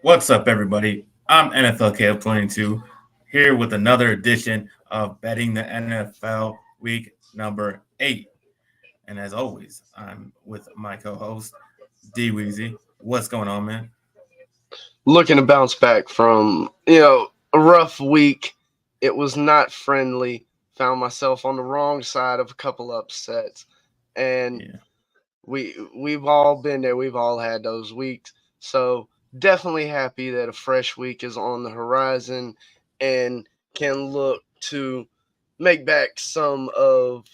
What's up, everybody? I'm NFL Caleb 22 here with another edition of Betting the NFL Week number 8. And as always, I'm with my co-host DWeezy. What's going on, man? Looking to bounce back from, a rough week. It was not friendly. Found myself on the wrong side of a couple upsets. And Yeah, we've all been there. We've all had those weeks. So definitely happy that a fresh week is on the horizon and can look to make back some of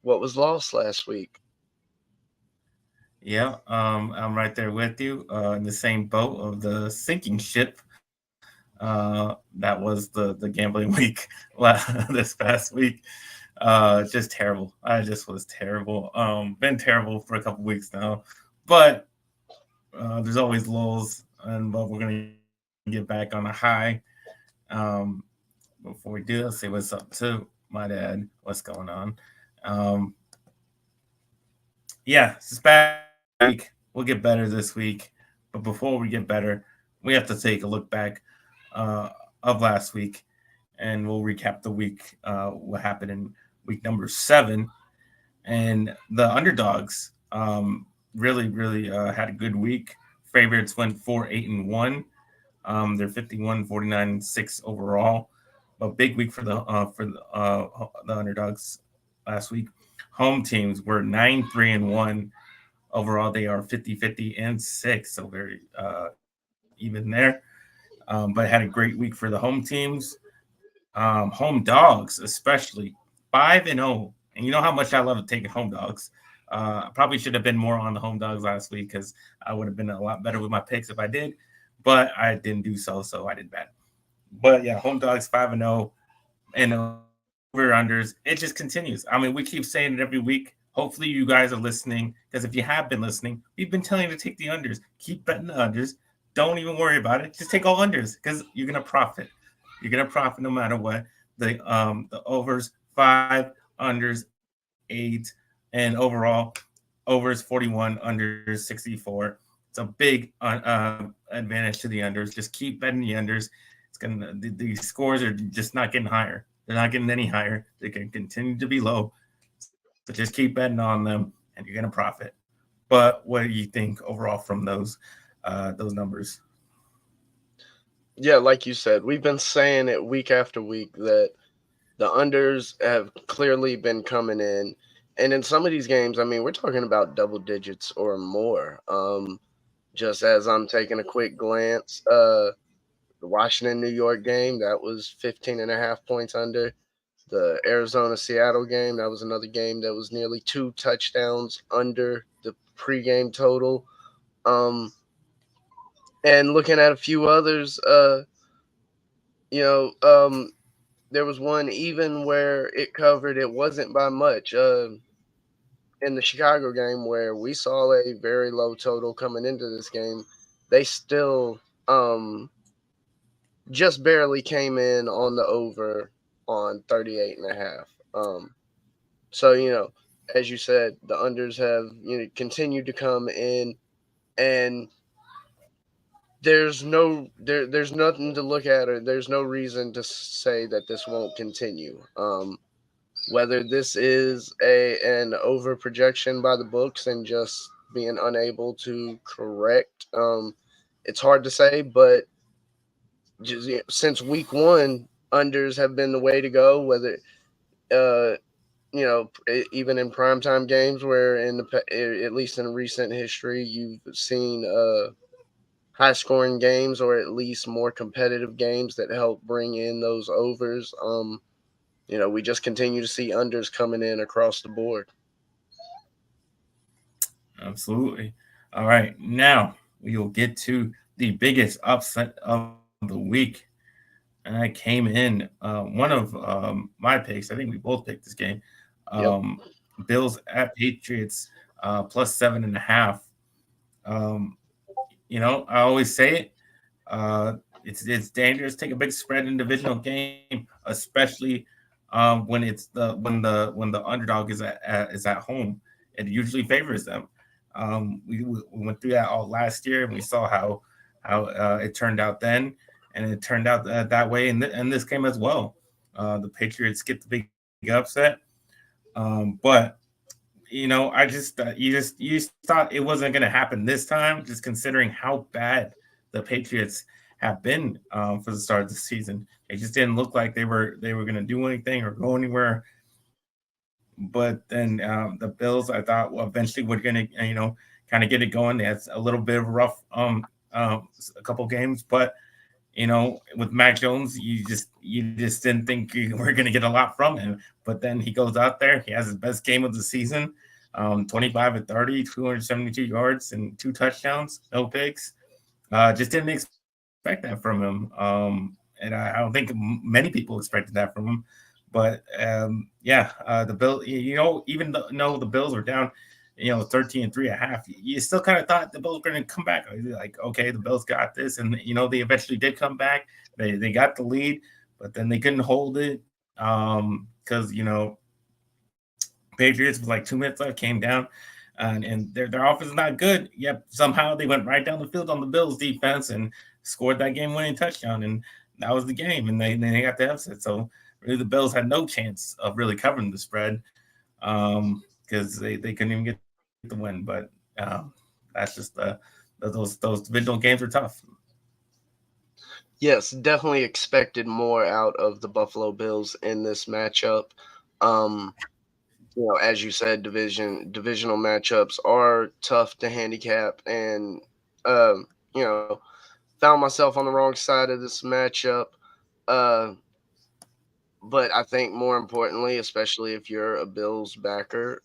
what was lost last week. yeah. I'm right there with you in the same boat of the sinking ship. That was the gambling week this past week. Just terrible. I just was terrible. Been terrible for a couple weeks now, but there's always lulls, but we're gonna get back on a high. Um, Before we do, let's say what's up to my dad. What's going on? Um, yeah, it's a bad week. We'll get better this week, but before we get better, we have to take a look back uh, of last week, and we'll recap the week. What happened in week number 7, and the underdogs really had a good week. Favorites went 4-8-1. They're 51-49-6 overall. A big week for the underdogs last week. Home teams were 9-3-1 overall. They are 50-50-6, so very even there. But had a great week for the home teams. Home dogs, especially 5-0. And you know how much I love taking home dogs. I probably should have been more on the home dogs last week because I would have been a lot better with my picks if I did, but I didn't do so, so I did bad. But yeah, home dogs 5-0 and over unders. It just continues. I mean, we keep saying it every week. Hopefully, you guys are listening because if you have been listening, we've been telling you to take the unders. Keep betting the unders. Don't even worry about it. Just take all unders because you're gonna profit. You're gonna profit no matter what. The overs 5, unders 8, and overall overs 41, unders 64. It's a big advantage to the unders. Just keep betting the unders. The scores are just not getting higher. They're not getting any higher. They can continue to be low. So just keep betting on them, and you're gonna profit. But what do you think overall from those numbers? Yeah, like you said, we've been saying it week after week that the unders have clearly been coming in. And in some of these games, I mean, we're talking about double digits or more. Just as I'm taking a quick glance, the Washington New York game, that was 15 and a half points under. The Arizona Seattle game, that was another game that was nearly 2 touchdowns under the pregame total. Um, and looking at a few others, you know, um, there was one even where it covered, it wasn't by much. In the Chicago game where we saw a very low total coming into this game, they still just barely came in on the over on 38 and a half. So, as you said, the unders have, continued to come in, and there's nothing to look at, or there's no reason to say that this won't continue. Whether this is an over projection by the books and just being unable to correct, it's hard to say. But just, since week one, unders have been the way to go. Whether uh, even in primetime games, where at least in recent history, you've seen high scoring games, or at least more competitive games that help bring in those overs. We just continue to see unders coming in across the board. Absolutely. All right, now we will get to the biggest upset of the week. And I came in one of my picks. I think we both picked this game. Yep. Um, Bills at Patriots plus 7.5. Um, I always say it. It's dangerous. Take a big spread in divisional game, especially when it's the underdog is at home. It usually favors them. We went through that all last year, and we saw how how it turned out then, and it turned out that way in this game as well. The Patriots get the big upset, but I just you just thought it wasn't going to happen this time, just considering how bad the Patriots have been for the start of the season. It just didn't look like they were going to do anything or go anywhere. But then the Bills, I thought, well, eventually were going to kind of get it going. They had a little bit of a rough a couple games, but with Mac Jones, you just didn't think you were going to get a lot from him. But then he goes out there, he has his best game of the season, 25 and 30, 272 yards and 2 touchdowns, no picks. Just didn't expect that from him. And I don't think many people expected that from him. But yeah, the Bill, even though the Bills were down, 13-3 at half, you still kind of thought the Bills were going to come back. Like, okay, the Bills got this, and they eventually did come back. They got the lead, but then they couldn't hold it because Patriots with like 2 minutes left came down, and their offense is not good. Yep, somehow they went right down the field on the Bills defense and scored that game winning touchdown, and that was the game. And they got the upset. So really, the Bills had no chance of really covering the spread because they couldn't even get the win. But that's just those divisional games are tough. Yes, definitely expected more out of the Buffalo Bills in this matchup. Um, as you said, divisional matchups are tough to handicap, and you know, found myself on the wrong side of this matchup. Uh, but I think more importantly, especially if you're a Bills backer,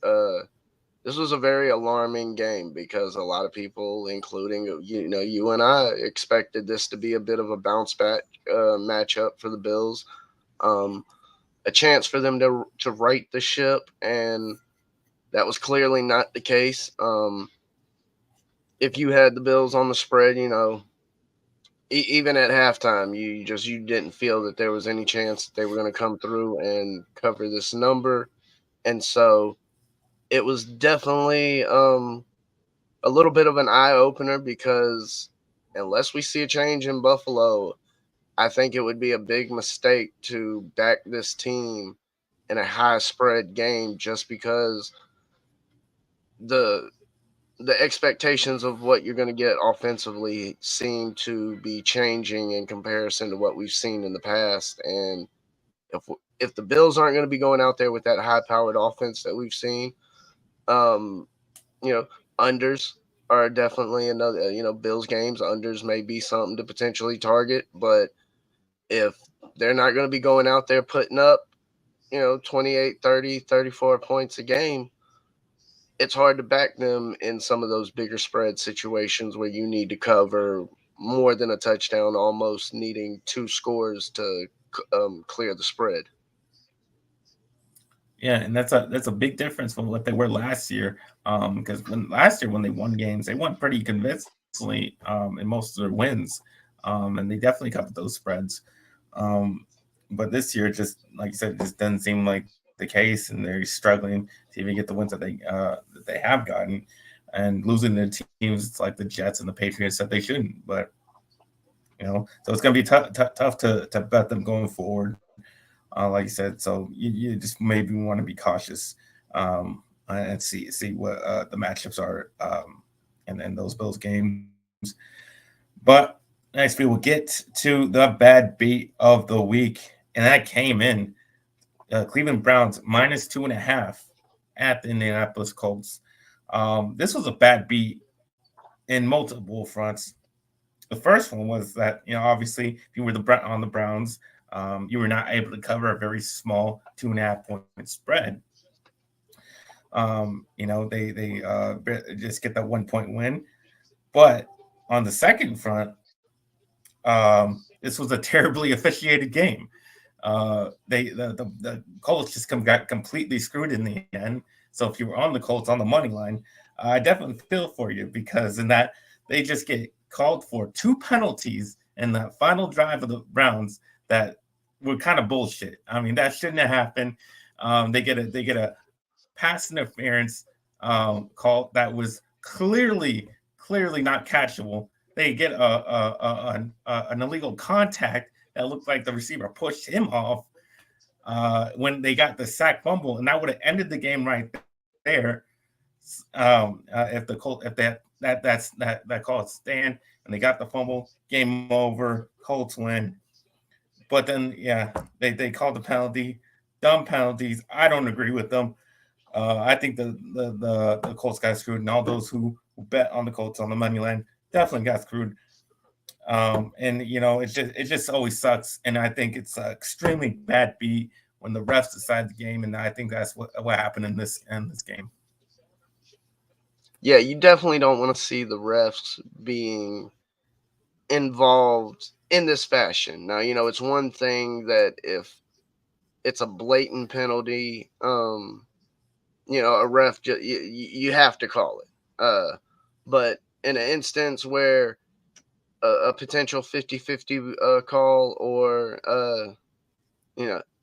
this was a very alarming game because a lot of people, including you and I, expected this to be a bit of a bounce back matchup for the Bills. Um, a chance for them to right the ship, and that was clearly not the case. If you had the Bills on the spread, even at halftime, you didn't feel that there was any chance that they were going to come through and cover this number, and so it was definitely a little bit of an eye opener because unless we see a change in Buffalo, I think it would be a big mistake to back this team in a high spread game just because the the expectations of what you're going to get offensively seem to be changing in comparison to what we've seen in the past. And if if the Bills aren't going to be going out there with that high powered offense that we've seen, um, you know, unders are definitely another. Bills games unders may be something to potentially target, but if they're not going to be going out there putting up 28, 30, 34 points a game, it's hard to back them in some of those bigger spread situations where you need to cover more than a touchdown, almost needing two scores to clear the spread. Yeah, and that's a big difference from what they were last year. Because when last year when they won games, they won pretty convincingly in most of their wins, and they definitely covered those spreads. Um, but this year, just like you said, it just doesn't seem like the case, and they're struggling to even get the wins that they have gotten, and losing to teams like the Jets and the Patriots that they shouldn't. But so it's going to be tough to bet them going forward. Like you said, so you just maybe want to be cautious and see what the matchups are and those Bills games. But next, we will get to the bad beat of the week, and that came in Cleveland Browns -2.5 at the Indianapolis Colts. This was a bad beat in multiple fronts. The first one was that obviously if you were on the Browns, you were not able to cover a very small 2.5 point spread. They just get that 1 point win. But on the second front, this was a terribly officiated game. The Colts just got completely screwed in the end. So if you were on the Colts on the money line, I definitely feel for you because in that they just get called for two penalties in the final drive of the Browns that were kind of bullshit. I mean, that shouldn't have happened. They get a pass interference call that was clearly not catchable. they get an illegal contact that looked like the receiver pushed him off when they got the sack fumble, and that would have ended the game right there. If the Colt, if that call stand and they got the fumble, game over, Colts win. But then, yeah, they called the penalty, dumb penalties. I don't agree with them. I think the Colts got screwed, and all those who bet on the Colts on the money line definitely got screwed. And it just always sucks, and I think it's an extremely bad beat when the refs decide the game, and I think that's what happened in this game. Yeah, you definitely don't want to see the refs being involved in this fashion. Now, it's one thing that if it's a blatant penalty, a ref you have to call it. But in an instance where a potential 50-50 call, or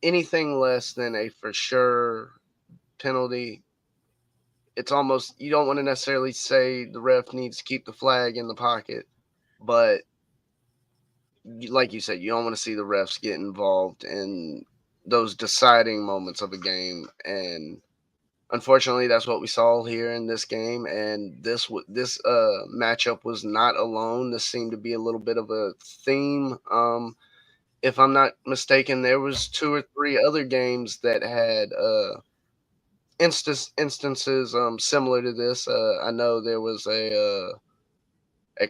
anything less than a for sure penalty, it's almost, you don't want to necessarily say the ref needs to keep the flag in the pocket, but like you said, you don't want to see the refs get involved in those deciding moments of a game. And unfortunately, that's what we saw here in this game. And this matchup was not alone. This seemed to be a little bit of a theme. If I'm not mistaken, there was two or three other games that had instances similar to this. I know there was a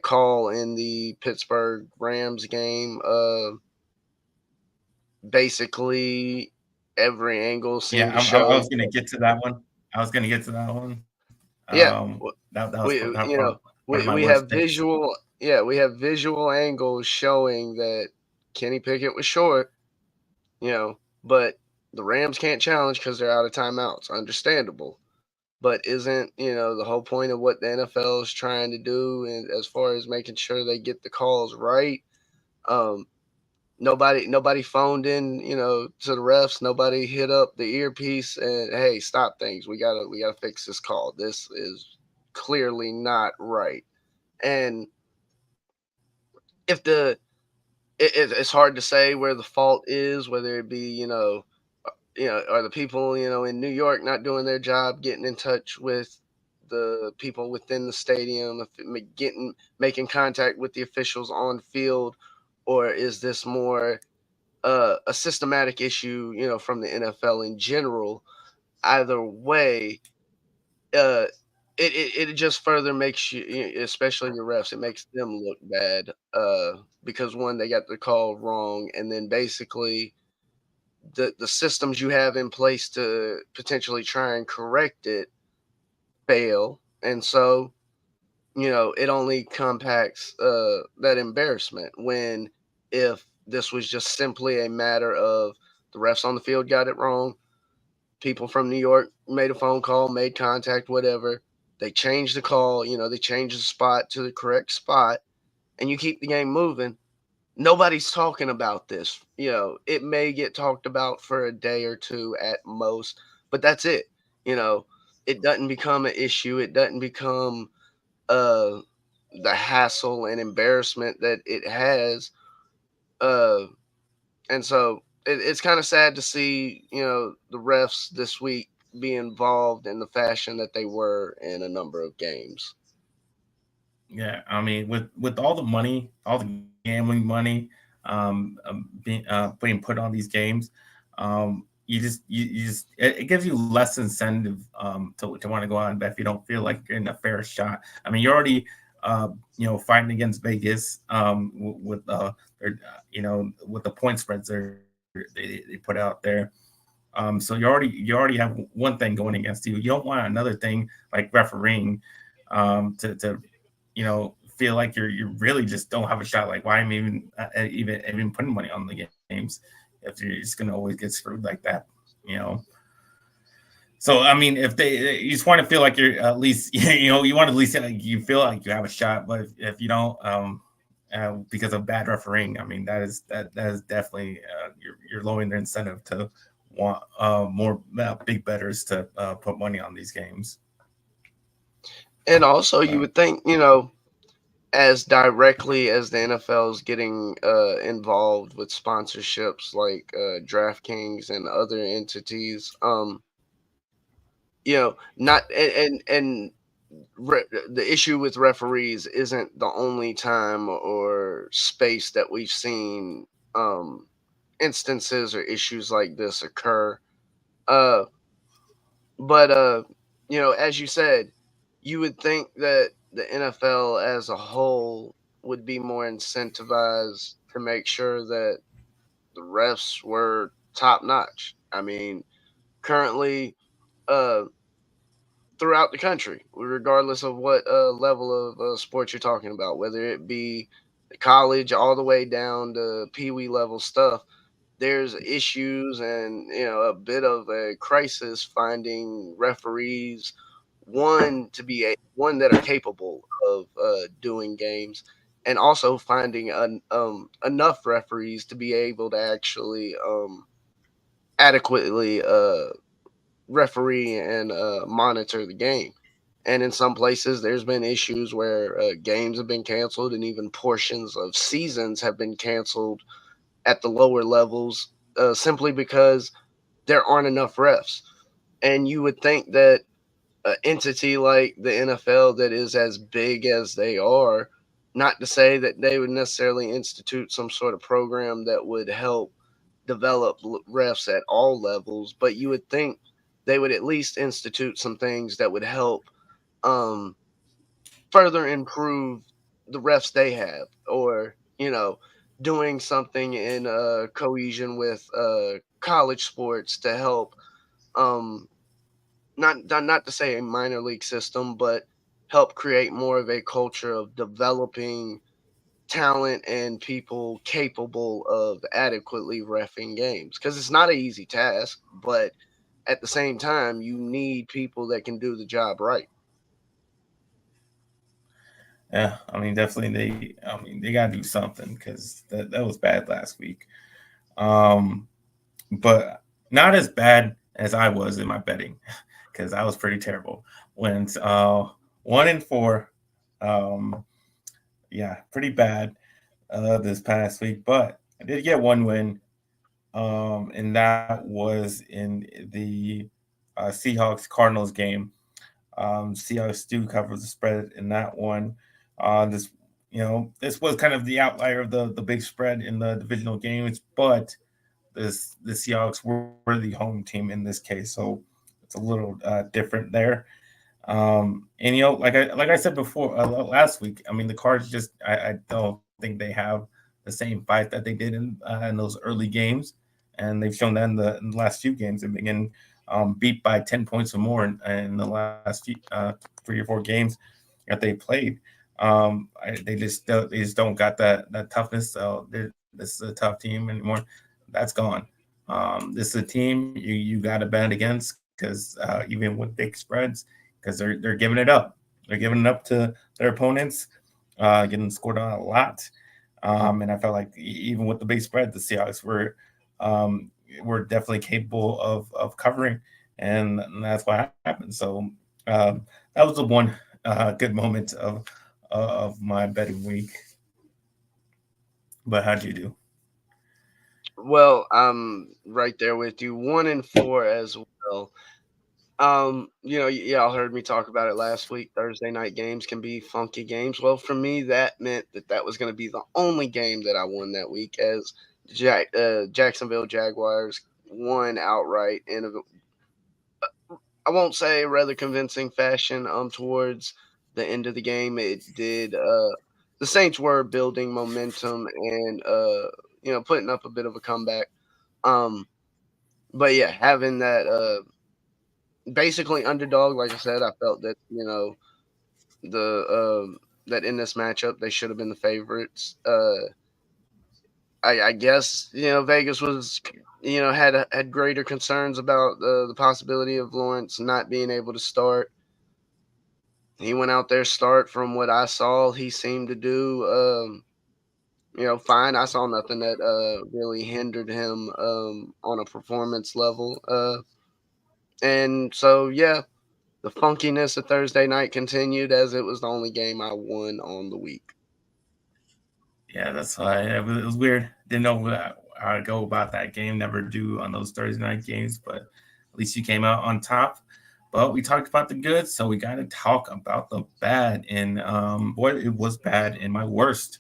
call in the Pittsburgh Rams game. Basically, every angle Yeah, seemed to I show. was gonna get to that one. I was gonna get to that one. Yeah, That was we probably one of my we worst have takes. visual. Yeah, we have visual angles showing that Kenny Pickett was short. But the Rams can't challenge because they're out of timeouts. Understandable. But isn't the whole point of what the NFL is trying to do, and as far as making sure they get the calls right? Um, nobody phoned in, to the refs. Nobody hit up the earpiece and, hey, stop things. We gotta fix this call. This is clearly not right. And if it's hard to say where the fault is, whether it be are the people in New York not doing their job, getting in touch with the people within the stadium, making contact with the officials on field, or is this more a systematic issue, from the NFL in general? Either way, uh, it just further makes especially your refs, it makes them look bad, because one, they got the call wrong, and then basically the systems you have in place to potentially try and correct it fail, and so it only compacts that embarrassment. When if this was just simply a matter of the refs on the field got it wrong, people from New York made a phone call, made contact, whatever, they changed the call, they changed the spot to the correct spot, and you keep the game moving, nobody's talking about this. It may get talked about for a day or two at most, but that's it. You know, it doesn't become an issue. It doesn't become uh the hassle and embarrassment that it has. Uh and so it's kind of sad to see, the refs this week be involved in the fashion that they were in a number of games. Yeah, I mean, with all the money, all the gambling money, being put on these games, it gives you less incentive to want to go out and bet if you don't feel like you're in a fair shot. I mean, you're already fighting against Vegas with the point spreads they put out there. So you already have one thing going against you. You don't want another thing like refereeing to feel like you really just don't have a shot. Like, why am I even putting money on the games if you're just gonna always get screwed like that? You know. So I mean, if you just want to feel like you're at least you want to at least like you feel like you have a shot, but if you don't, because of bad refereeing, I mean that is definitely you're lowering their incentive to want more big bettors to put money on these games. And also, you Uh, would think, as directly as the NFL is getting involved with sponsorships like DraftKings and other entities. Not and the issue with referees isn't the only time or space that we've seen um, instances or issues like this occur. Uh, but as you said, you would think that the NFL as a whole would be more incentivized to make sure that the refs were top notch. I mean, currently, uh, throughout the country, regardless of what level of sport you're talking about, whether it be college all the way down to pee wee level stuff, there's issues and a bit of a crisis finding referees, one that are capable of doing games, and also finding enough referees to be able to actually adequately referee and monitor the game. And in some places, there's been issues where games have been canceled, and even portions of seasons have been canceled at the lower levels, simply because there aren't enough refs. And you would think that an entity like the NFL, that is as big as they are, not to say that they would necessarily institute some sort of program that would help develop refs at all levels, but you would think they would at least institute some things that would help um, further improve the refs they have, or doing something in cohesion with college sports to help, um, not to say a minor league system, but help create more of a culture of developing talent and people capable of adequately refing games, because it's not an easy task, but at the same time you need people that can do the job right. Yeah, I mean, definitely they gotta do something because that was bad last week. Um, but not as bad as I was in my betting because I was pretty terrible. Went 1-4. Um, yeah, pretty bad this past week, but I did get one win, and that was in the Seahawks Cardinals game. Seahawks do cover the spread in that one. This this was kind of the outlier of the big spread in the divisional games, but the Seahawks were the home team in this case, so it's a little different there. And like I said before last week, I mean the Cards just I don't think they have the same fight that they did in those early games, and they've shown that in the last few games. They've been beat by 10 points or more in the last 3 or 4 games that they played. They just don't got that toughness. So this is a tough team anymore. That's gone. This is a team you got to bet against because even with big spreads, because they're giving it up. They're giving it up to their opponents, getting scored on a lot. And I felt like even with the big spread, the Seahawks were definitely capable of covering, and that's what happened. So that was the one good moment of my betting week. But how'd you do? Well, I'm right there with you, 1-4 as well. Y'all heard me talk about it last week. Thursday night games can be funky games. Well, for me, that meant that was going to be the only game that I won that week, as Jacksonville Jaguars won outright in I won't say rather convincing fashion. Towards the end of the game, it did. The Saints were building momentum and putting up a bit of a comeback. Um, but yeah, having that basically underdog, like I said, I felt that the that in this matchup they should have been the favorites. I guess Vegas was had greater concerns about the possibility of Lawrence not being able to start. He went out there, start from what I saw, he seemed to do fine. I saw nothing that really hindered him on a performance level. And so yeah, the funkiness of Thursday night continued, as it was the only game I won on the week. Yeah, that's why it was weird. Didn't know how to go about that game. Never do on those Thursday night games, but at least you came out on top. But we talked about the good, so we got to talk about the bad. And boy, it was bad. And my worst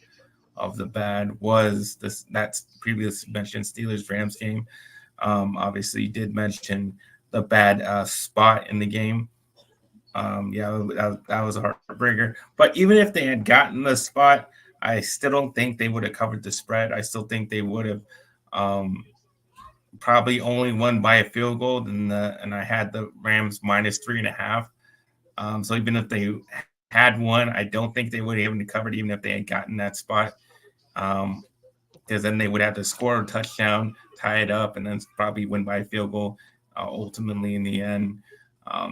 of the bad was this that previous mentioned Steelers Rams game. Obviously, you did mention the bad spot in the game. Yeah, that was a heartbreaker. But even if they had gotten the spot, I still don't think they would have covered the spread. I still think they would have um, probably only won by a field goal. And I had the Rams minus 3.5. So even if they had won, I don't think they would have even covered, even if they had gotten that spot. Um, because then they would have to score a touchdown, tie it up, and then probably win by a field goal ultimately in the end.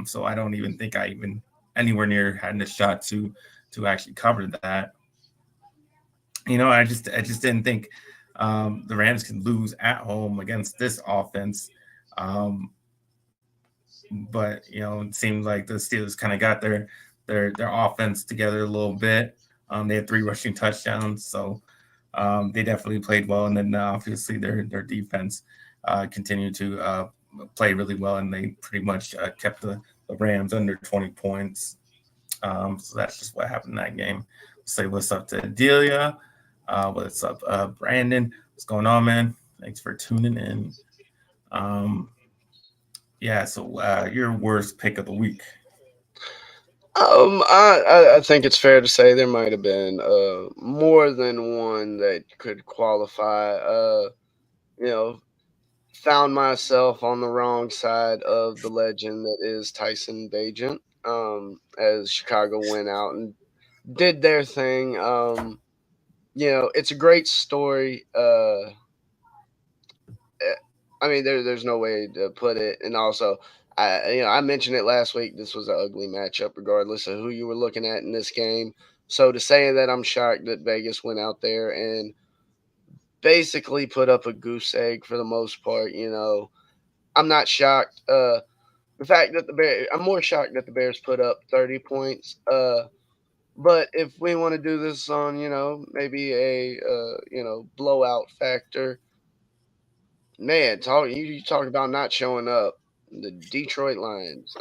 So I don't even think I even anywhere near had a shot to actually cover that. I just didn't think the Rams could lose at home against this offense. Um, but it seemed like the Steelers kind of got their offense together a little bit. They had 3 rushing touchdowns, so they definitely played well. And then obviously their defense continued to play really well, and they pretty much kept the Rams under 20 points. So that's just what happened in that game. Say what's up to Adelia. What's up, Brandon? What's going on, man? Thanks for tuning in. Um, yeah, so your worst pick of the week. I think it's fair to say there might have been more than one that could qualify. You know, found myself on the wrong side of the legend that is Tyson Bagent. As Chicago went out and did their thing. It's a great story. I mean, there's no way to put it. And also, I mentioned it last week. This was an ugly matchup, regardless of who you were looking at in this game. So to say that I'm shocked that Vegas went out there and basically put up a goose egg for the most part, I'm not shocked. The fact that I'm more shocked that the Bears put up 30 points. But if we want to do this on, maybe a blowout factor, man, you talk about not showing up. The Detroit Lions.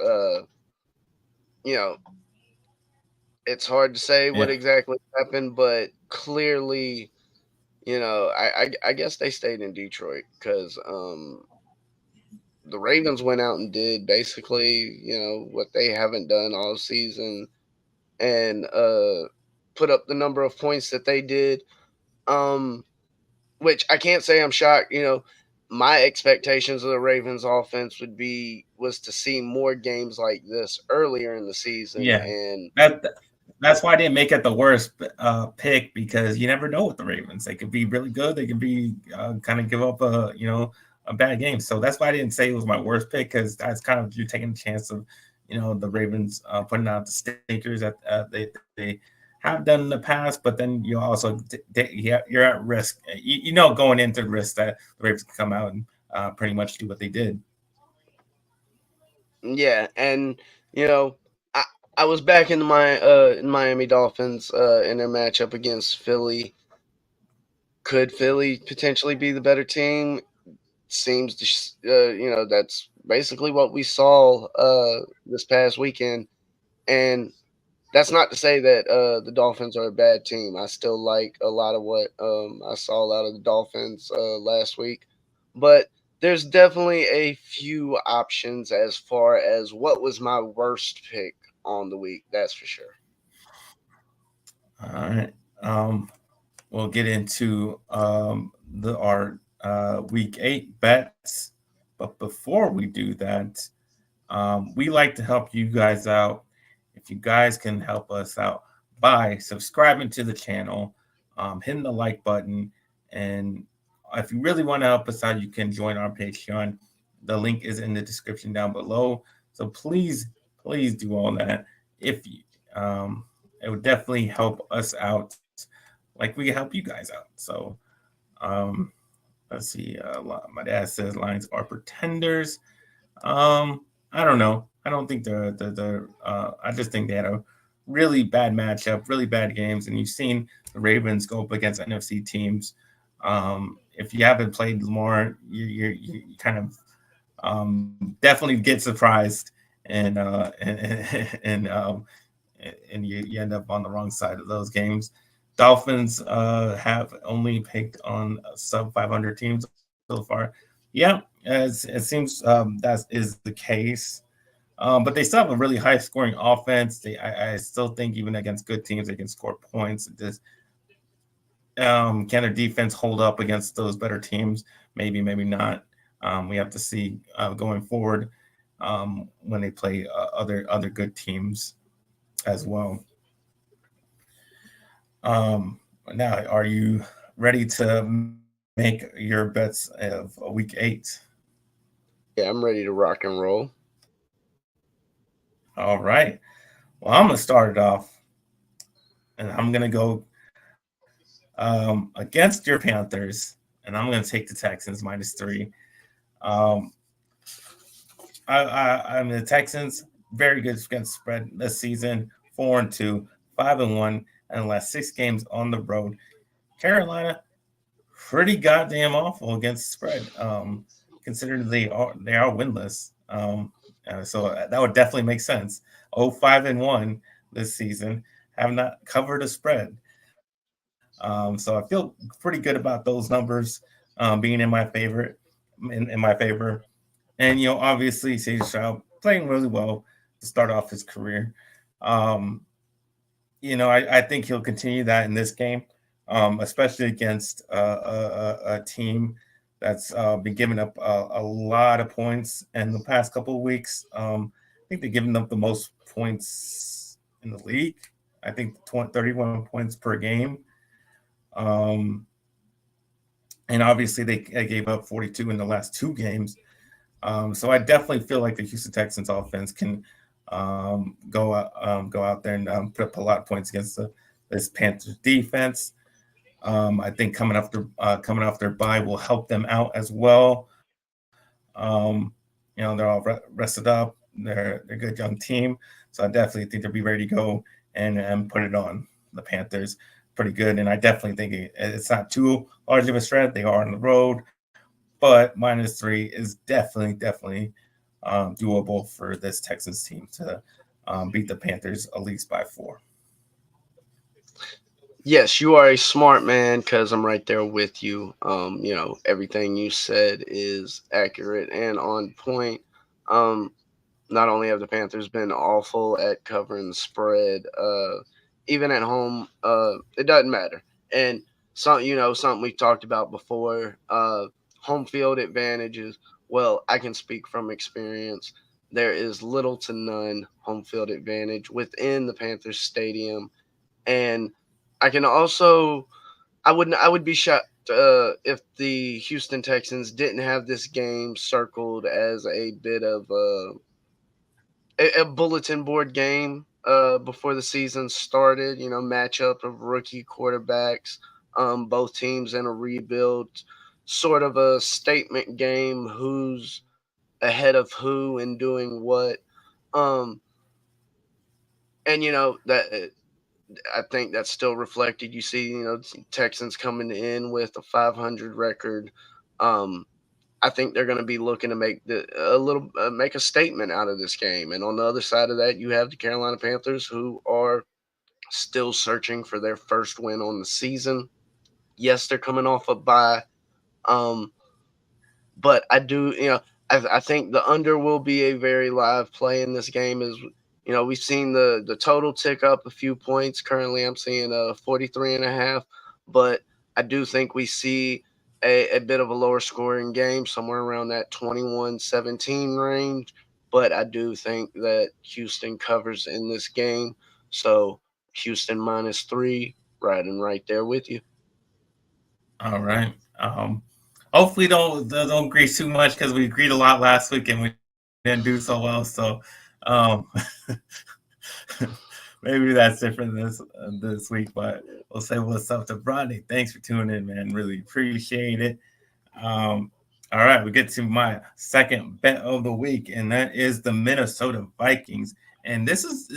You know, it's hard to say what Yeah, exactly happened, but clearly, I guess they stayed in Detroit because the Ravens went out and did basically, what they haven't done all season, and put up the number of points that they did. Um, which I can't say I'm shocked. My expectations of the Ravens offense was to see more games like this earlier in the season, yeah. and That that's why I didn't make it the worst pick, because you never know with the Ravens. They could be really good. They could be kind of give up a bad game. So that's why I didn't say it was my worst pick, because that's kind of you're taking a chance of the Ravens putting out the stinkers that they have done in the past. But then you also you're at risk. Going into risk that the Ravens can come out and pretty much do what they did. yeah, and you know, I I was back in my Miami Dolphins in their matchup against Philly. Could Philly potentially be the better team? Seems to that's basically what we saw this past weekend, and that's not to say that the Dolphins are a bad team. I still like a lot of what I saw out of the Dolphins last week, but there's definitely a few options as far as what was my worst pick on the week. That's for sure. All right. We'll get into the our week 8 bets, but before we do that, we like to help you guys out. If you guys can help us out by subscribing to the channel, hitting the like button, and if you really want to help us out, you can join our Patreon. The link is in the description down below. So please do all that. If you, it would definitely help us out, like we help you guys out. So, um, let's see. My dad says Lions are pretenders. I don't know. I don't think I just think they had a really bad matchup, really bad games, and you've seen the Ravens go up against NFC teams. If you haven't played more, you kind of definitely get surprised and and you end up on the wrong side of those games. Dolphins have only picked on sub 500 teams so far. Yeah, it seems that is the case. But they still have a really high scoring offense. I still think even against good teams, they can score points. Can their defense hold up against those better teams? Maybe, maybe not. We have to see going forward when they play other good teams as well. Um, Now, are you ready to make your bets of week 8? Yeah, I'm ready to rock and roll. All right. Well, I'm gonna start it off, and I'm gonna go against your Panthers, and I'm gonna take the Texans -3. Um, I'm the Texans very good against spread this season, 4-2, 5-1, and the last 6 games on the road. Carolina pretty goddamn awful against spread. Considering they are winless. So that would definitely make sense. 5-1 this season, have not covered a spread. So I feel pretty good about those numbers being in my favor. And obviously, CJ Stroud playing really well to start off his career. Um, I think he'll continue that in this game, especially against a team that's been giving up a lot of points in the past couple of weeks. I think they're giving up the most points in the league. I think 31 points per game. Um, and obviously, they gave up 42 in the last 2 games. So I definitely feel like the Houston Texans offense can go out there and put up a lot of points against this Panthers defense. I think coming off their bye will help them out as well. They're all rested up. They're a good young team, so I definitely think they'll be ready to go and put it on the Panthers pretty good. And I definitely think it's not too large of a threat. They are on the road, but -3 is definitely doable for this Texans team to beat the Panthers at least by 4. Yes, you are a smart man because I'm right there with you. Everything you said is accurate and on point. Um, Not only have the Panthers been awful at covering the spread, even at home, it doesn't matter. And something we talked about before, home field advantages. Well, I can speak from experience. There is little to none home field advantage within the Panthers stadium, and I can also I would be shocked if the Houston Texans didn't have this game circled as a bit of a bulletin board game before the season started. Matchup of rookie quarterbacks, both teams in a rebuild, sort of a statement game. Who's ahead of who and doing what? Um, and that I think that's still reflected. You see, Texans coming in with a 500 record. Um, I think they're going to be looking to make a statement out of this game. And on the other side of that, you have the Carolina Panthers, who are still searching for their first win on the season. Yes, they're coming off a bye, um, but I think the under will be a very live play in this game. We've seen the total tick up a few points. Currently, I'm seeing 43.5, but I do think we see a bit of a lower scoring game, somewhere around that 21-17 range. But I do think that Houston covers in this game. So Houston -3, riding right there with you. All right. Hopefully don't grease too much because we agreed a lot last week and we didn't do so well. So um, maybe that's different this week, but we'll say what's up to Rodney. Thanks for tuning in, man. Really appreciate it. Um, all right, we get to my second bet of the week, and that is the Minnesota Vikings. And this is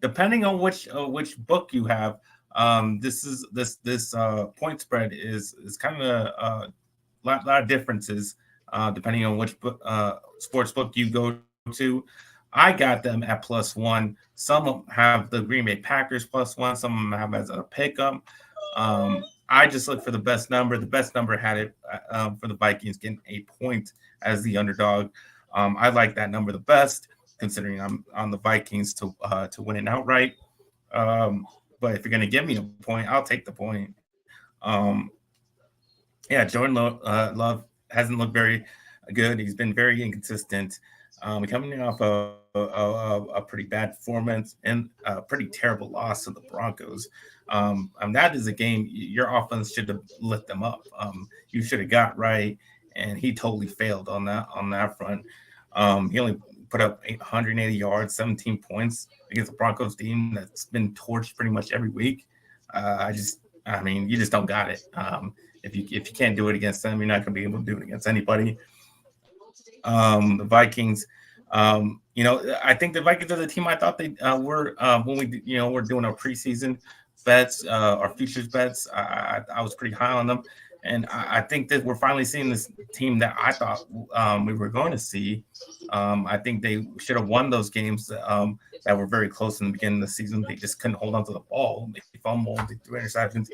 depending on which book you have, this point spread is kind of lot of differences depending on which sports book you go to. I got them at +1. Some have the Green Bay Packers +1. Some of them have as a pick'em. I just looked for the best number. The best number had it for the Vikings getting a point as the underdog. I like that number the best, considering I'm on the Vikings to win it outright. Um, but if you're gonna give me a point, I'll take the point. Um, yeah, Jordan Love hasn't looked very good. He's been very inconsistent. Coming off a pretty bad performance and a pretty terrible loss to the Broncos. That is a game your offense should have lit them up. You should have got right, and he totally failed on that front. He only put up 180 yards, 17 points against the Broncos team that's been torched pretty much every week. I mean, you just don't got it. If you can't do it against them, you're not going to be able to do it against anybody. The Vikings, I think the Vikings are the team I thought they were when we're doing our preseason bets, our futures bets. I was pretty high on them, and I think that we're finally seeing this team that I thought we were going to see. I think they should have won those games that were very close in the beginning of the season. They just couldn't hold on to the ball. They fumbled. They threw interceptions.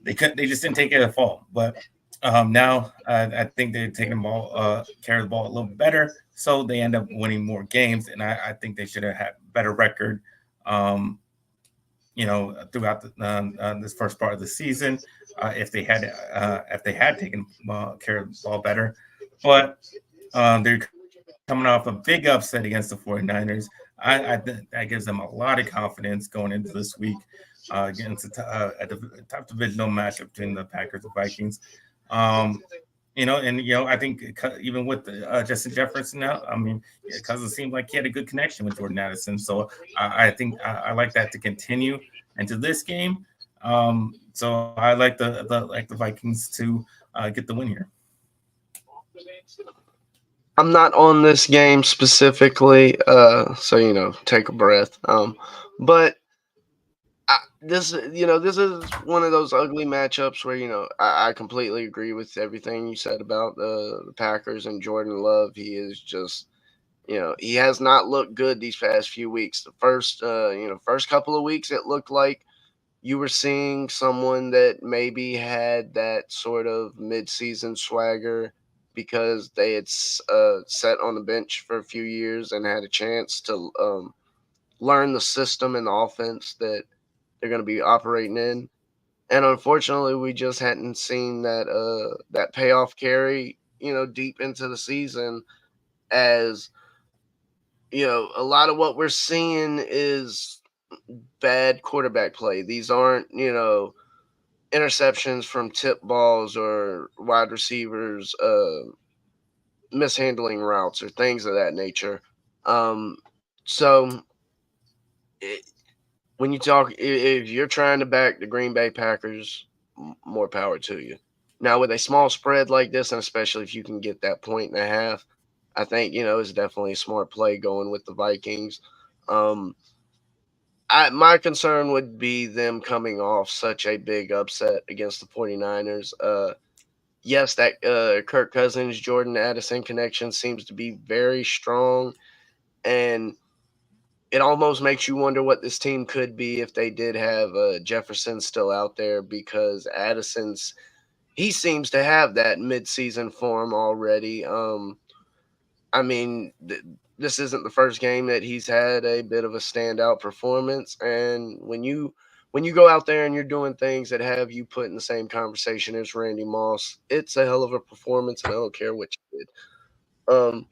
They couldn't. They just didn't take it at fault. But now I think they're taking the ball, carry the ball a little better, so they end up winning more games. And I think they should have had a better record, um, throughout this first part of the season if they had taken care of the ball better. But they're coming off a big upset against the 49ers. I think that gives them a lot of confidence going into this week against a tough divisional matchup between the Packers and Vikings. Um, I think even with Justin Jefferson now, I mean, Cousins seemed like he had a good connection with Jordan Addison. So I think I like that to continue into this game. So I like the Vikings to get the win here. I'm not on this game specifically, so take a breath. But this is one of those ugly matchups where I completely agree with everything you said about the Packers and Jordan Love. He is just he has not looked good these past few weeks. The first couple of weeks it looked like you were seeing someone that maybe had that sort of midseason swagger because they had sat on the bench for a few years and had a chance to learn the system and the offense that they're going to be operating in. And unfortunately, we just hadn't seen that payoff carry deep into the season. As a lot of what we're seeing is bad quarterback play. These aren't interceptions from tip balls or wide receivers mishandling routes or things of that nature. Um, so it, when you talk, if you're trying to back the Green Bay Packers, more power to you. Now, with a small spread like this, and especially if you can get that point and a half, I think it's definitely a smart play going with the Vikings. Um, my concern would be them coming off such a big upset against the 49ers. Yes, that Kirk Cousins, Jordan Addison connection seems to be very strong, and it almost makes you wonder what this team could be if they did have Jefferson still out there, because he seems to have that midseason form already. I mean, this isn't the first game that he's had a bit of a standout performance, and when you go out there and you're doing things that have you put in the same conversation as Randy Moss, it's a hell of a performance, and I don't care what you did.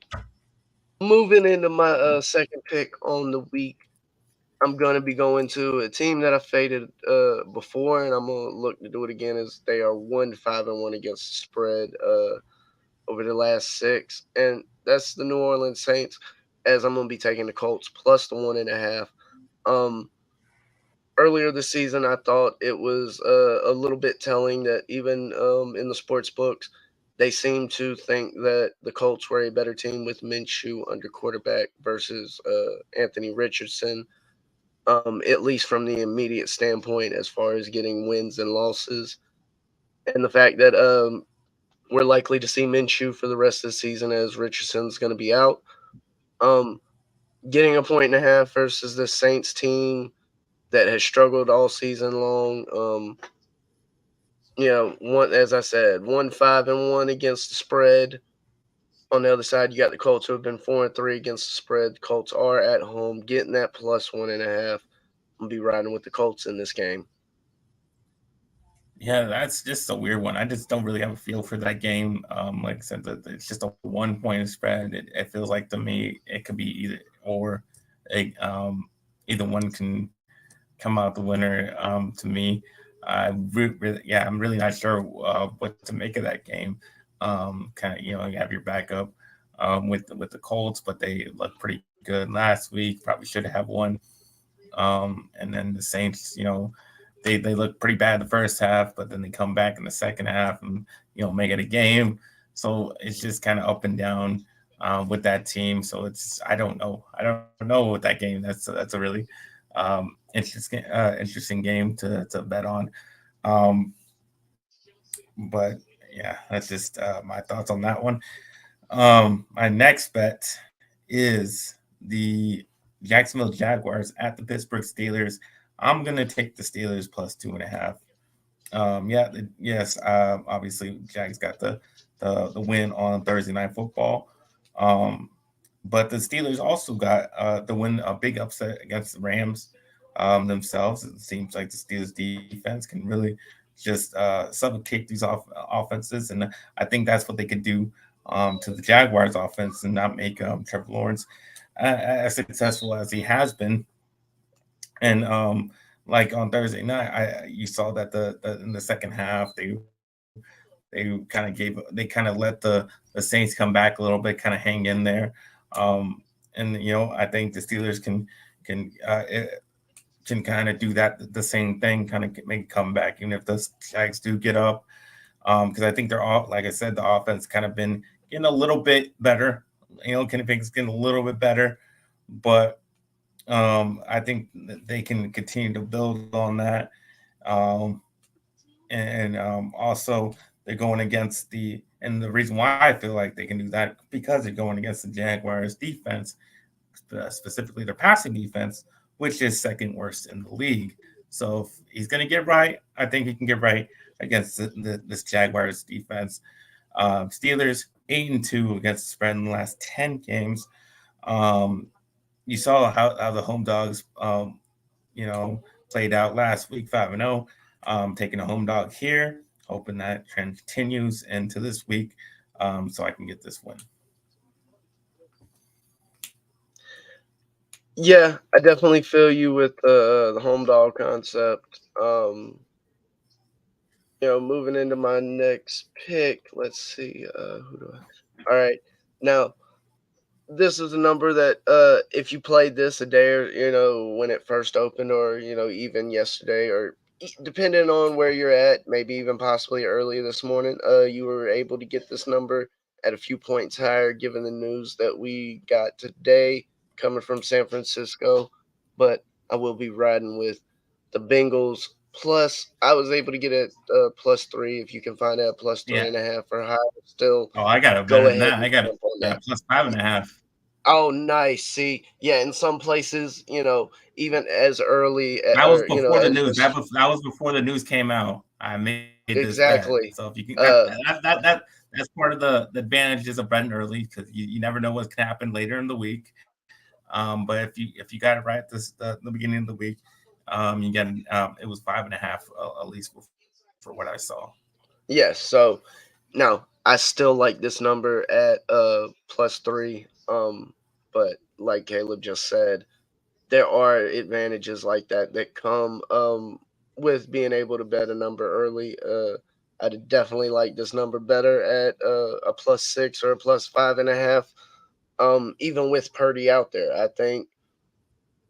Moving into my second pick on the week, I'm gonna be going to a team that I faded before, and I'm gonna look to do it again. As they are 1-5-1 against the spread over the last six, and that's the New Orleans Saints. As I'm gonna be taking the Colts plus the 1.5. Um, Earlier this season, I thought it was a little bit telling that even in the sports books, they seem to think that the Colts were a better team with Minshew under quarterback versus Anthony Richardson. at least from the immediate standpoint as far as getting wins and losses, and the fact that we're likely to see Minshew for the rest of the season as Richardson's going to be out. Um, Getting a point and a half versus the Saints team that has struggled all season long. One, as I said, 1-5-1 against the spread. On the other side, you got the Colts who have been 4-3 against the spread. The Colts are at home, getting that plus 1.5. I'll be riding with the Colts in this game. Yeah, that's just a weird one. I just don't really have a feel for that game. Like I said, it's just a 1 point spread. It feels like to me it could be either or. It, either one can come out the winner. To me, yeah, I'm really not sure what to make of that game. Kind of, you have your backup with the Colts, but they look pretty good last week. Probably should have won. And then the Saints, they look pretty bad the first half, but then they come back in the second half and make it a game. So it's just kind of up and down with that team. So I don't know. I don't know with that game. That's a really interesting game to bet on. Um, but yeah, that's just my thoughts on that one. My next bet is the Jacksonville Jaguars at the Pittsburgh Steelers. I'm gonna take the Steelers plus 2.5. Yeah, yes. Obviously, Jags got the win on Thursday Night Football, um, but the Steelers also got the win, a big upset against the Rams themselves. It seems like the Steelers defense can really just suffocate these offenses, and I think that's what they could do to the Jaguars offense and not make Trevor Lawrence as successful as he has been. And like on Thursday night, you saw that the in the second half they kind of let the Saints come back a little bit, kind of hang in there. And I think the Steelers can kind of do that the same thing, kind of make a comeback, even if the Jags do get up. Because I think they're all, like I said, the offense kind of been getting a little bit better. Kind of things getting a little bit better, but I think that they can continue to build on that. Um, and also they're going against and the reason why I feel like they can do that because they're going against the Jaguars defense, specifically their passing defense, which is second worst in the league. So if he's going to get right, I think he can get right against this Jaguars defense. Steelers 8-2 against the spread in the last 10 games. Um, you saw how the home dogs, you know, played out last week, 5-0. Taking a home dog here, hoping that trend continues into this week, so I can get this win. Yeah, I definitely feel you with the home dog concept. Moving into my next pick. Let's see. Who do I? All right. Now, this is a number that if you played this a day or when it first opened, or even yesterday, or depending on where you're at, maybe even possibly early this morning, you were able to get this number at a few points higher given the news that we got today coming from San Francisco. But I will be riding with the Bengals. Plus, I was able to get it plus 3. If you can find out plus Yeah. 3.5 or higher, still Oh, I got it go better than ahead that. and I got it jump on that. plus 5.5. Oh, nice. See, yeah, in some places, even as early That was or before the as news. That was before the news came out. I made this bet. So if you exactly. can, Uh, that's part of the advantages of betting early because you never know what's gonna happen later in the week. But if you got it right the beginning of the week, you get it was 5.5 at least for what I saw. yes. So now I still like this number at plus 3. But like Caleb just said, there are advantages like that that come with being able to bet a number early. I'd definitely like this number better at a plus 6 or a plus 5.5. Even with Purdy out there, I think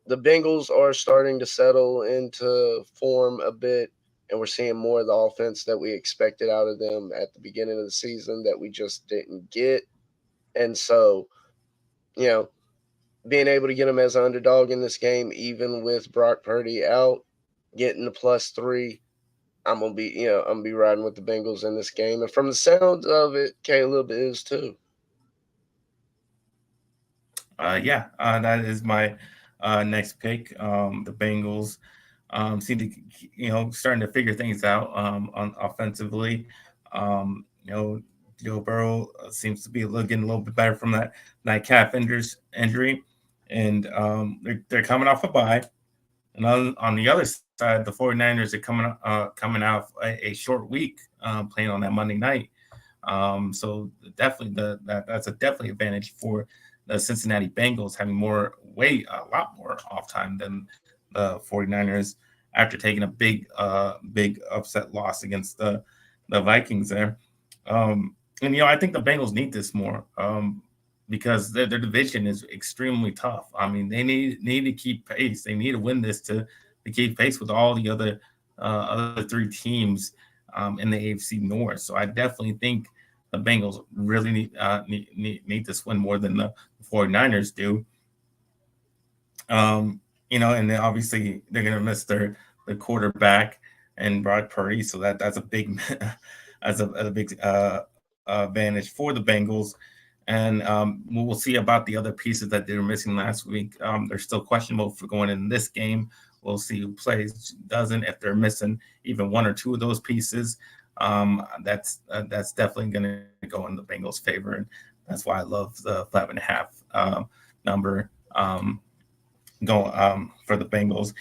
the Bengals are starting to settle into form a bit, and we're seeing more of the offense that we expected out of them at the beginning of the season that we just didn't get. And so, you know, being able to get them as an underdog in this game, even with Brock Purdy out, getting the +3. I'm gonna be riding with the Bengals in this game, and from the sound of it, Caleb is too. Yeah, that is my next pick. The Bengals seem to, starting to figure things out on offensively. Joe Burrow seems to be getting a little bit better from that calf injury, and they're coming off a bye. And on the other side, the 49ers are coming out a short week playing on that Monday night. So definitely that's a definitely advantage for the Cincinnati Bengals having a lot more off time than the 49ers after taking a big upset loss against the Vikings there. And I think the Bengals need this more because their division is extremely tough. I mean, they need to keep pace. They need to win this to keep pace with all the other three teams in the AFC North. So I definitely think the Bengals really need this win more than the 49ers do. And then obviously they're gonna miss their quarterback and Brock Purdy, so that's a big as a big advantage for the Bengals. And we'll see about the other pieces that they were missing last week. They're still questionable for going in this game. We'll see who plays, doesn't. If they're missing even one or two of those pieces, that's definitely going to go in the Bengals' favor, and that's why I love the 5.5 number going for the Bengals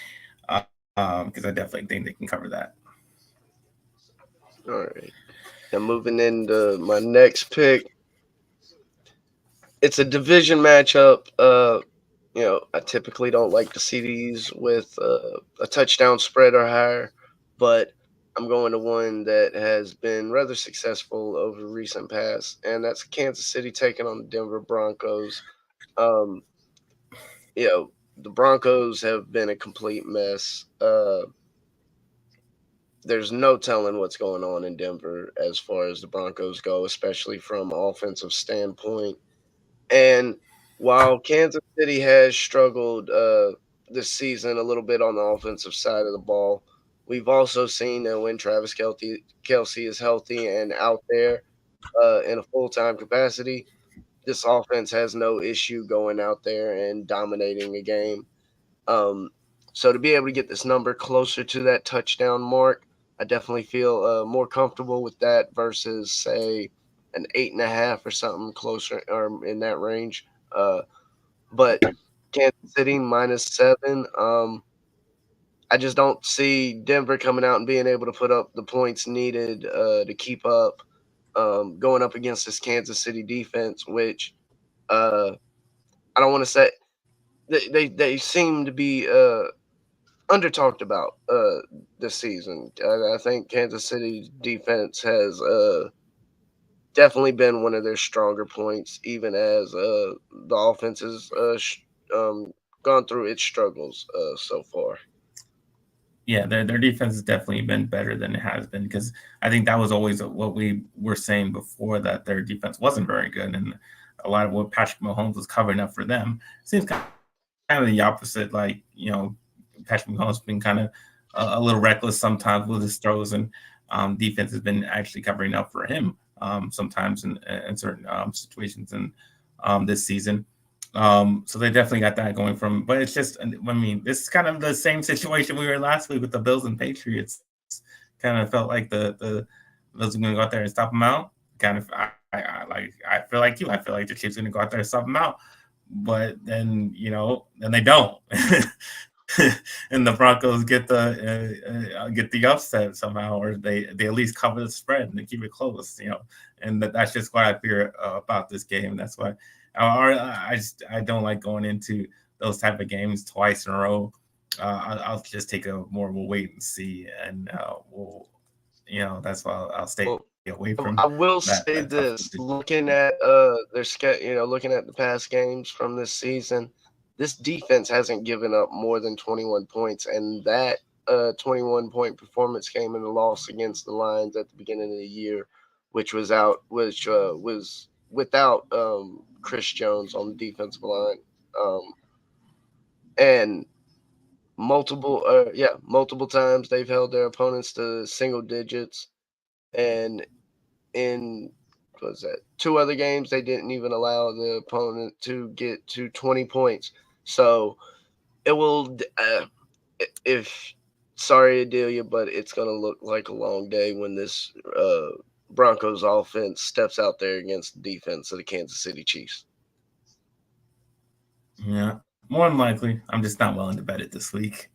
because I definitely think they can cover that. All right. And moving into my next pick, it's a division matchup. I typically don't like to see these with a touchdown spread or higher, but I'm going to one that has been rather successful over recent past, and that's Kansas City taking on the Denver Broncos. Um, the Broncos have been a complete mess. There's no telling what's going on in Denver as far as the Broncos go, especially from offensive standpoint. And while Kansas City has struggled this season a little bit on the offensive side of the ball, we've also seen that when Kelsey is healthy and out there in a full time capacity, this offense has no issue going out there and dominating a game. Um, so to be able to get this number closer to that touchdown mark, I definitely feel more comfortable with that versus say an 8.5 or something closer or in that range. But Kansas City -7. I just don't see Denver coming out and being able to put up the points needed to keep up going up against this Kansas City defense, which uh, I don't want to say they seem to be under talked about this season. I think Kansas City's defense has definitely been one of their stronger points, even as the offense has um, gone through its struggles so far. Yeah, their defense has definitely been better than it has been because I think that was always what we were saying before that their defense wasn't very good, and a lot of what Patrick Mahomes was covering up for them seems kind of the opposite. Patrick Mahomes has been kind of a little reckless sometimes with his throws, and defense has been actually covering up for him sometimes in certain situations in this season. So they definitely got that going from, but it's just, I mean, this is kind of the same situation we were last week with the Bills and Patriots. Kind of felt like the Bills are going to go out there and stop them out. Kind of, I feel like you. I feel like the Chiefs are going to go out there and stop them out, but then they don't, and the Broncos get the upset somehow, or they at least cover the spread and they keep it close. And that's just what I fear about this game. That's why I don't like going into those type of games twice in a row. I'll just take a more we'll wait and see, and that's why I'll stay Well, away from I will that say tough this: division. looking at their looking at the past games from this season, this defense hasn't given up more than 21 points, and that 21-point performance came in the loss against the Lions at the beginning of the year, which was without Chris Jones on the defensive line. and multiple times they've held their opponents to single digits, and in what was that, two other games they didn't even allow the opponent to get to 20 points. So it will if sorry Adelia, but it's gonna look like a long day when this Broncos offense steps out there against the defense of the Kansas City Chiefs. Yeah, more than likely. I'm just not willing to bet it this week.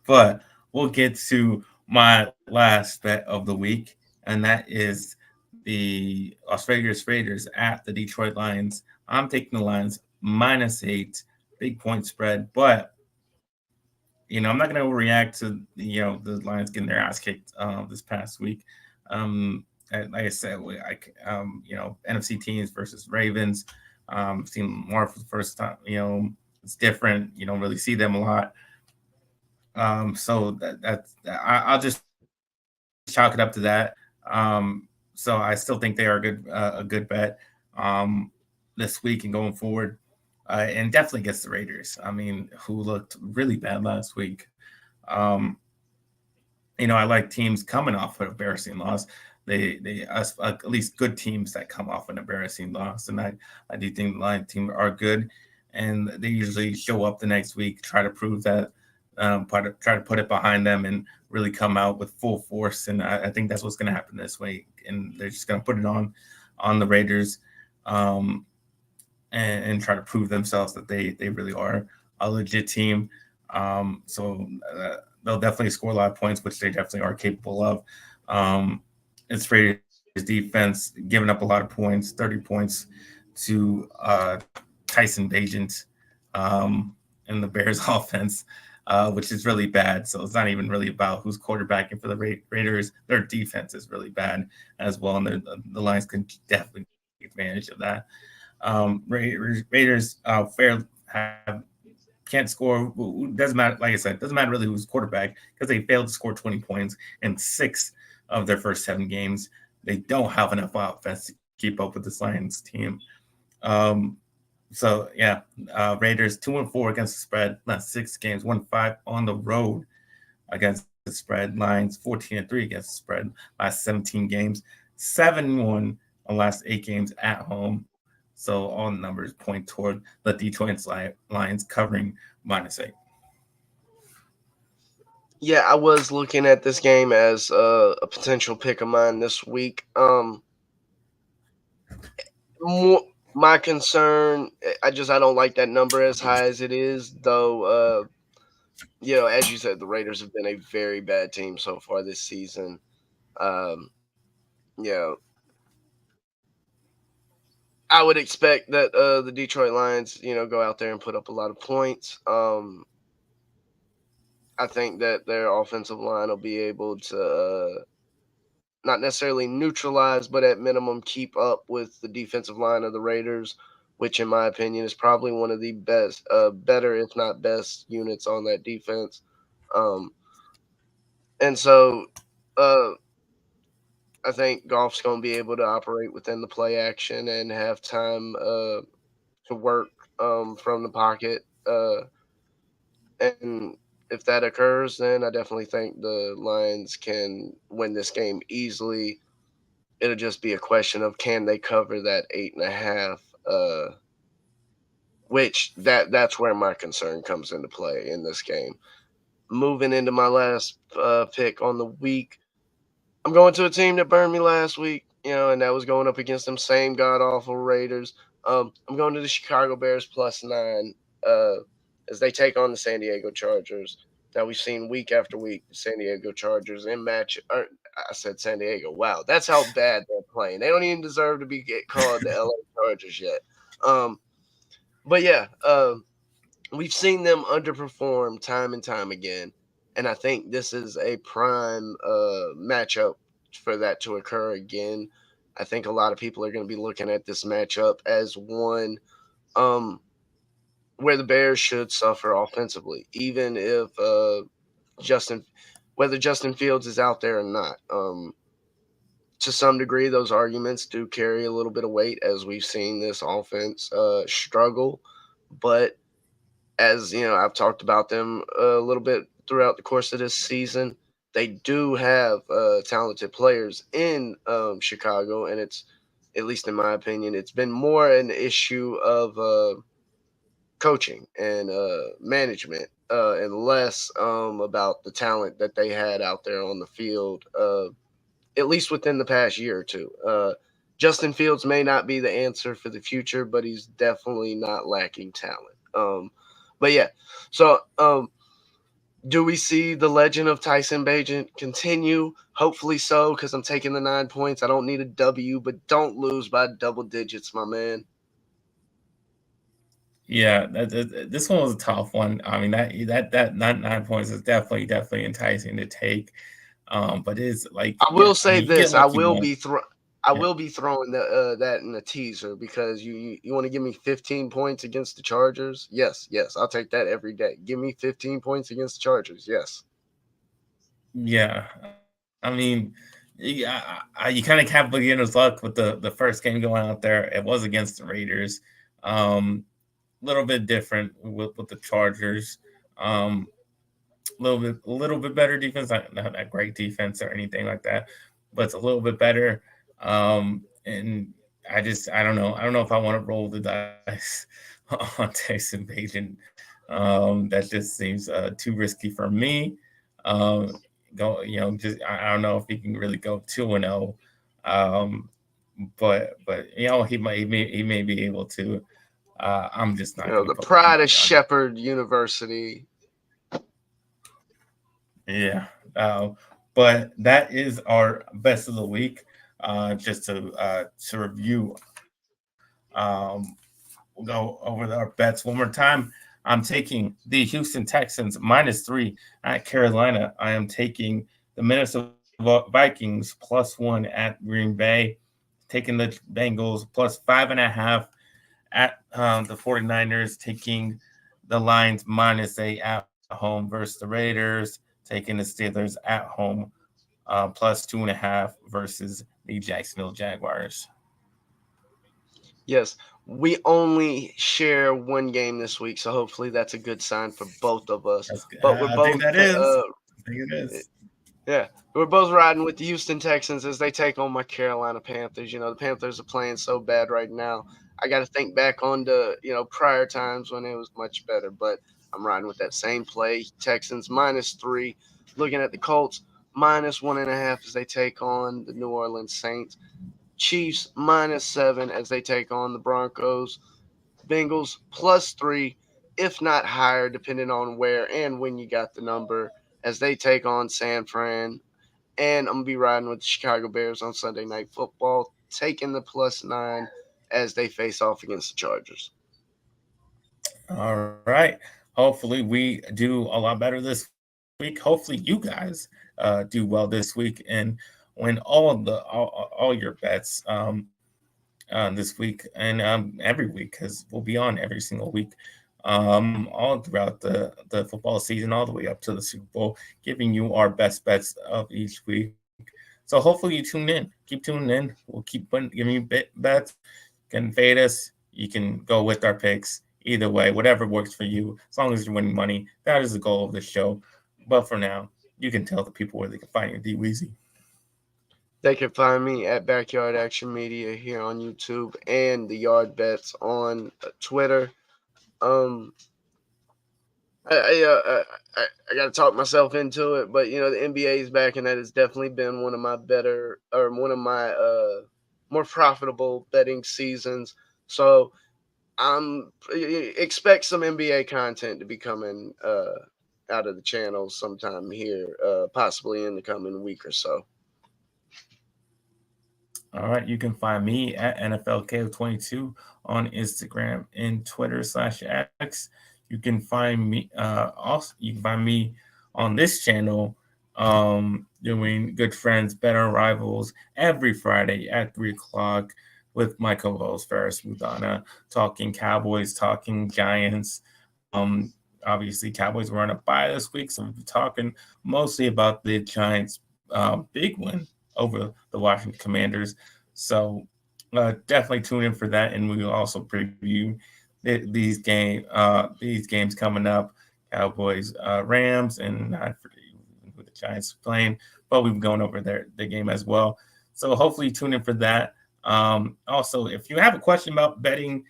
But we'll get to my last bet of the week, and that is the Las Vegas Raiders at the Detroit Lions. I'm taking the Lions -8, big point spread, but I'm not going to overreact to the Lions getting their ass kicked this past week. Like I said, NFC teams versus Ravens. Seen more for the first time. It's different. You don't really see them a lot. So I'll just chalk it up to that. So I still think they are a good bet this week and going forward, and definitely against the Raiders. I mean, who looked really bad last week. Um, I like teams coming off an embarrassing loss. They us at least good teams that come off an embarrassing loss, and I do think the Lions team are good, and they usually show up the next week, try to prove that, try to put it behind them, and really come out with full force. And I think that's what's going to happen this week, and they're just going to put it on the Raiders, um, and try to prove themselves that they really are a legit team. So they'll definitely score a lot of points, which they definitely are capable of. It's Raiders defense giving up a lot of points, 30 points to Tyson Bagent in the Bears offense, which is really bad. So it's not even really about who's quarterbacking for the Raiders. Their defense is really bad as well, and the Lions can definitely take advantage of that. Raiders have can't score. Doesn't matter. Like I said, doesn't matter really who's quarterback because they failed to score 20 points in 6 of their first 7 games. They don't have enough offense to keep up with this Lions team. Um, so yeah, Raiders 2-4 against the spread. Last 6 games, 1-5 on the road against the spread. Lions 14-3 against the spread. Last 17 games, 7-1 on last 8 games at home. So all numbers point toward the Detroit Lions covering -8. Yeah, I was looking at this game as a potential pick of mine this week. More, my concern, I don't like that number as high as it is, though. As you said, the Raiders have been a very bad team so far this season. Um, you know, I would expect that the Detroit Lions, go out there and put up a lot of points. I think that their offensive line will be able to not necessarily neutralize, but at minimum keep up with the defensive line of the Raiders, which in my opinion is probably one of the best, better if not best units on that defense. Um, and so uh, I think Goff's going to be able to operate within the play action and have time to work from the pocket. And if that occurs, then I definitely think the Lions can win this game easily. It'll just be a question of can they cover that 8.5, which that's where my concern comes into play in this game. Moving into my last pick on the week, I'm going to a team that burned me last week, and that was going up against them same god awful Raiders. I'm going to the Chicago Bears +9 uh, as they take on the San Diego Chargers. Now we've seen week after week the San Diego Chargers in match. I said San Diego. Wow, that's how bad they're playing. They don't even deserve to be get called the LA Chargers yet. Um, but yeah, we've seen them underperform time and time again, and I think this is a prime matchup for that to occur again. I think a lot of people are going to be looking at this matchup as one um, where the Bears should suffer offensively, even if Justin, whether Justin Fields is out there or not. To some degree, those arguments do carry a little bit of weight as we've seen this offense struggle, but as you know, I've talked about them a little bit throughout the course of this season. They do have talented players in Chicago, and it's, at least in my opinion, it's been more an issue of coaching and management, and less about the talent that they had out there on the field. At least within the past year or two. Justin Fields may not be the answer for the future, but he's definitely not lacking talent. But yeah, so do we see the legend of Tyson Bagent continue? Hopefully so, because I'm taking the 9 points. I don't need a W, but don't lose by double digits, my man. Yeah, this one was a tough one. I mean, that 9 points is definitely enticing to take. But it's like, I yeah, will I say mean, you get this: what you want. I Yeah, will be throwing that in a teaser, because you want to give me 15 points against the Chargers? Yes, yes, I'll take that every day. Give me 15 points against the Chargers. Yes. yeah. I mean, you kind of have beginner's luck with the first game going out there. It was against the Raiders. Little bit different with the Chargers. Um, a little bit better defense, not that great defense or anything like that, but it's a little bit better. And I don't know if I want to roll the dice on Tyson Bagent. That just seems too risky for me. Um, just I don't know if he can really go 2-0. Um, but he may be able to. I'm just You not know, going to the put my pride of money on it. Shepherd University. Yeah. But that is our best of the week. Just to review, we'll go over our bets one more time. I'm taking the Houston Texans -3 at Carolina. I am taking the Minnesota Vikings +1 at Green Bay. Taking the Bengals +5.5 at the 49ers. Taking the Lions -8 at home versus the Raiders. Taking the Steelers at home +2.5 versus the Jacksonville Jaguars. Yes, we only share one game this week, so hopefully that's a good sign for both of us. That's good. But we're I think both that is. I think it is. yeah, we're both riding with the Houston Texans as they take on my Carolina Panthers. You know, the Panthers are playing so bad right now. I got to think back on the, prior times when it was much better, but I'm riding with that same play. Texans -3. Looking at the Colts -1.5 as they take on the New Orleans Saints. Chiefs -7 as they take on the Broncos. Bengals +3, if not higher, depending on where and when you got the number, as they take on San Fran. And I'm gonna be riding with the Chicago Bears on Sunday Night Football, taking the +9 as they face off against the Chargers. All right. Hopefully we do a lot better this week. Hopefully you guys do well this week and win all your bets this week and every week, because we'll be on every single week, all throughout the football season, all the way up to the Super Bowl, giving you our best bets of each week. So hopefully you tune in. Keep tuning in. We'll keep giving you bets. You can fade us. You can go with our picks. Either way, whatever works for you, as long as you're winning money. That is the goal of the show. But for now, you can tell the people where they can find you, DWeezy. They can find me at Backyard Action Media here on YouTube and the Yard Bets on Twitter. Um, I got to talk myself into it, but the NBA is back, and that has definitely been one of my better, or one of my more profitable betting seasons. So expect some NBA content to be coming out of the channel sometime here, possibly in the coming week or so. All right, you can find me at NFLK22 on Instagram and Twitter/X. You can find me on this channel doing Good Friends, Better Rivals every Friday at 3 o'clock with my co-host Ferris Mudana, talking Cowboys, talking Giants. Obviously, Cowboys were on a bye this week, so we'll be talking mostly about the Giants' big win over the Washington Commanders. So definitely tune in for that, and we will also preview these games coming up. Cowboys, Rams, and not for who the Giants are playing, but we've gone over their game as well. So hopefully tune in for that. Also, if you have a question about betting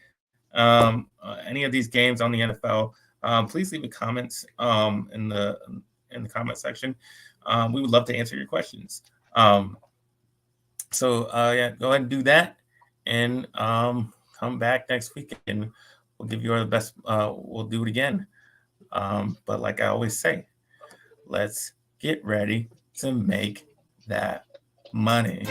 any of these games on the NFL, please leave a comments in the comment section. We would love to answer your questions. Yeah, go ahead and do that, and come back next week, and we'll give you our best. We'll do it again. But like I always say, let's get ready to make that money.